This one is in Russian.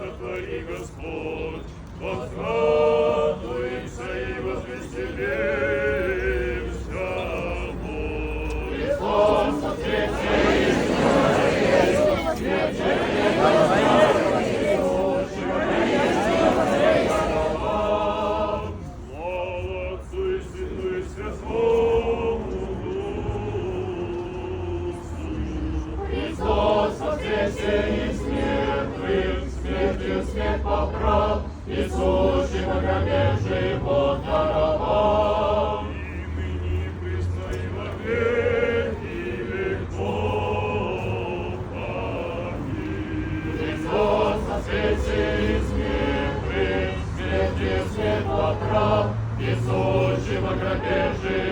сотвори, Господь, возрадуемся и возвеселимся. Христос воскресе из Слава Отцу и Сыну и Святому Духу. Христос воскресе из мертвых, смертью смерть поправ, и сущий во гробе живот даровал. И ныне и присно и во веки веков. Аминь. Христос воскресе из мертвых, смертью смерть поправ, и сущий во гробе живот